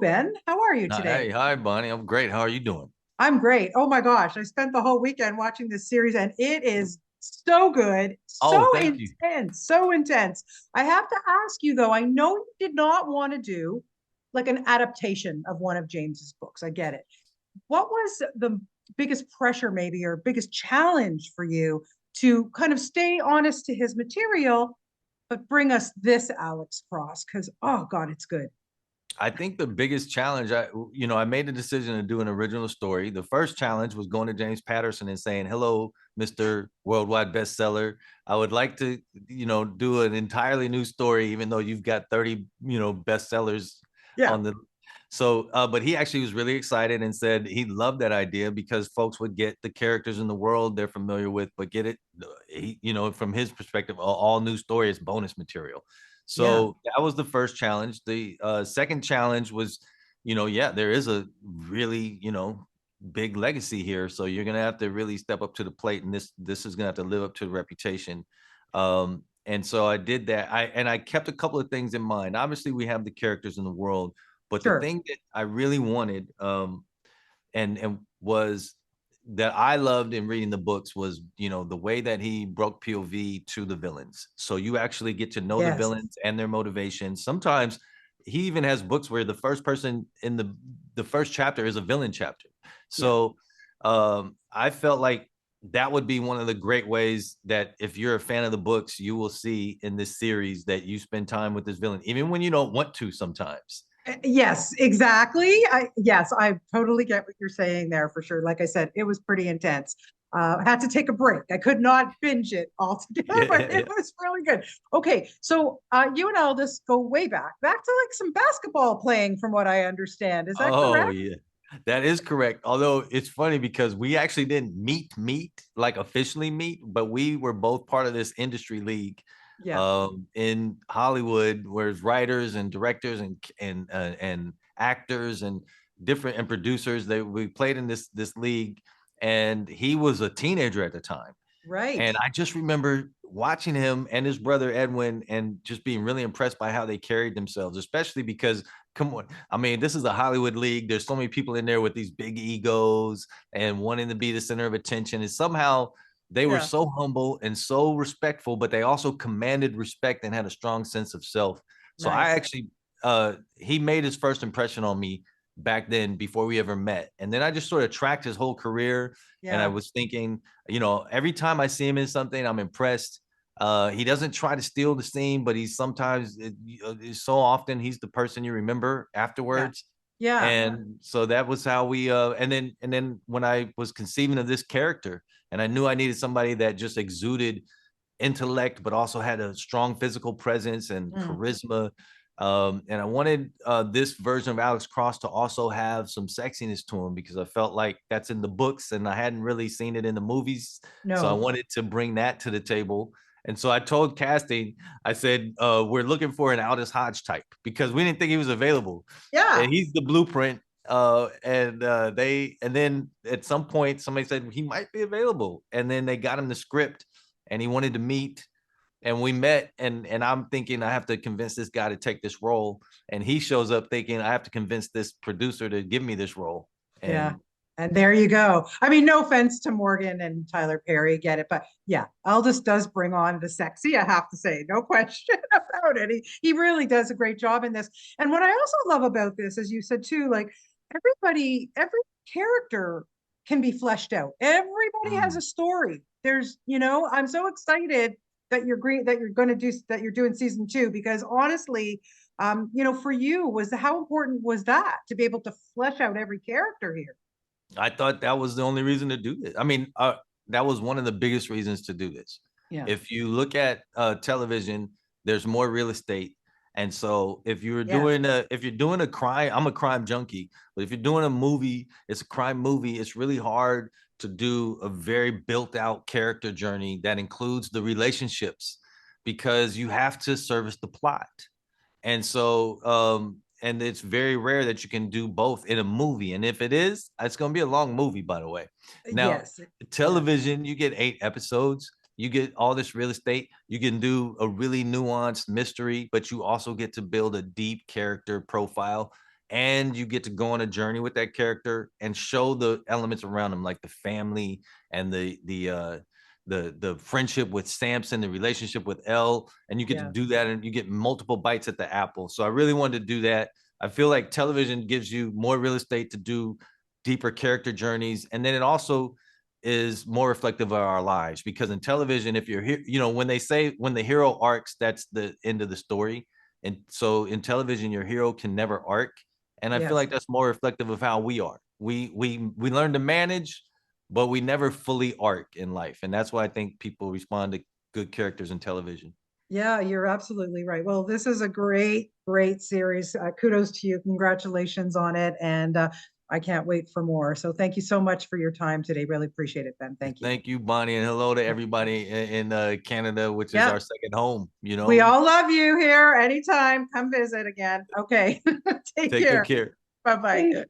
Ben. How are you Hey, today? hi, Bonnie. I'm great. How are you doing? I'm great. Oh my gosh, I spent the whole weekend watching this series and it is so good, Oh, so thank you. intense, so intense. I have to ask you though, I know you did not want to do like an adaptation of one of James's books. I get it. What was the biggest pressure maybe or biggest challenge for you to kind of stay honest to his material, but bring us this Alex Cross? Because oh God, it's good. I think the biggest challenge, I made the decision to do an original story. The first challenge was going to James Patterson and saying, "Hello, Mr. Worldwide Bestseller. I would like to, do an entirely new story, even though you've got 30, bestsellers Yeah, on the." So, but he actually was really excited and said he loved that idea because folks would get the characters in the world they're familiar with, but get it, from his perspective, all new story is bonus material. yeah, So that was the first challenge. The second challenge was, yeah, there is a really, big legacy here. So you're gonna have to really step up to the plate, and this is gonna have to live up to the reputation. And so I did that. I kept a couple of things in mind. Obviously, we have the characters in the world, but the sure. thing that I really wanted, and was that I loved in reading the books was, the way that he broke POV to the villains. So you actually get to know the Yes. villains and their motivations. Sometimes he even has books where the first person in the first chapter is a villain chapter. Yeah. So I felt like that would be one of the great ways that if you're a fan of the books, you will see in this series that you spend time with this villain, even when you don't want to sometimes. Yes, exactly. I totally get what you're saying there for sure. Like I said, it was pretty intense. I had to take a break. I could not binge it all together, but it Yeah. was really good. Okay, so you and Aldis go way back to like some basketball playing, from what I understand. Is that Oh correct? yeah, that is correct. Although it's funny because we actually didn't meet like officially meet, but we were both part of this industry league Yeah. in Hollywood, where it's writers and directors and actors and different and producers. They we played in this league, and he was a teenager at the time. Right. And I just remember watching him and his brother Edwin and just being really impressed by how they carried themselves, especially because, come on, I mean, this is a Hollywood league. There's so many people in there with these big egos and wanting to be the center of attention. And somehow they were Yeah. so humble and so respectful, but they also commanded respect and had a strong sense of self. So I Nice. actually, he made his first impression on me back then before we ever met. And then I just sort of tracked his whole career. And I Yeah. was thinking, every time I see him in something, I'm impressed. He doesn't try to steal the scene, but he's sometimes so often he's the person you remember Yeah. afterwards. Yeah. And so that was how we and then when I was conceiving of this character and I knew I needed somebody that just exuded intellect, but also had a strong physical presence and Mm. charisma. And I wanted this version of Alex Cross to also have some sexiness to him because I felt like that's in the books and I hadn't really seen it in the movies. So I No. wanted to bring that to the table. And so I told casting, I said, we're looking for an Aldis Hodge type because we didn't think he was available. And Yeah. he's the blueprint. And then at some point somebody said he might be available. And then they got him the script and he wanted to meet and we met and I'm thinking I have to convince this guy to take this role and he shows up thinking I have to convince this producer to give me this role Yeah. and And there you go. I mean, no offense to Morgan and Tyler Perry, get it. But yeah, Aldous does bring on the sexy, I have to say, no question about it. He really does a great job in this. And what I also love about this, as you said too, like every character can be fleshed out. Everybody has a mm, story. I'm so excited that you're going to do that you're doing season two because honestly, for you was how important was that to be able to flesh out every character here? I thought that was the only reason to do this. I mean, that was one of the biggest reasons to do this. Yeah. If you look at television, there's more real estate. And so Yeah. if you're doing a crime, I'm a crime junkie, but if you're doing a movie, it's a crime movie, it's really hard to do a very built out character journey that includes the relationships because you have to service the plot. And so, and it's very rare that you can do both in a movie. And if it is, it's going to be a long movie, by the way. Now, Yes. Yeah. television, you get 8 episodes, you get all this real estate, you can do a really nuanced mystery, but you also get to build a deep character profile. and you get to go on a journey with that character and show the elements around them, like the family and the friendship with Samson, the relationship with Elle, and you get to Yeah. do that, and you get multiple bites at the apple. So I really wanted to do that. I feel like television gives you more real estate to do deeper character journeys, and then it also is more reflective of our lives, because in television, if you're here, you know, when they say when the hero arcs, that's the end of the story. And so in television, your hero can never arc. And I feel Yes. like that's more reflective of how we are. We learn to manage, but we never fully arc in life. And that's why I think people respond to good characters in television. Yeah, you're absolutely right. Well, this is a great, great series. Kudos to you. Congratulations on it. And I can't wait for more. So thank you so much for your time today. Really appreciate it, Ben. Thank you. Thank you, Bonnie, and hello to everybody in Canada, which is Yeah, our second home. You we know, all love you here. Anytime, come visit again. Okay. Take take good care. care. Bye-bye.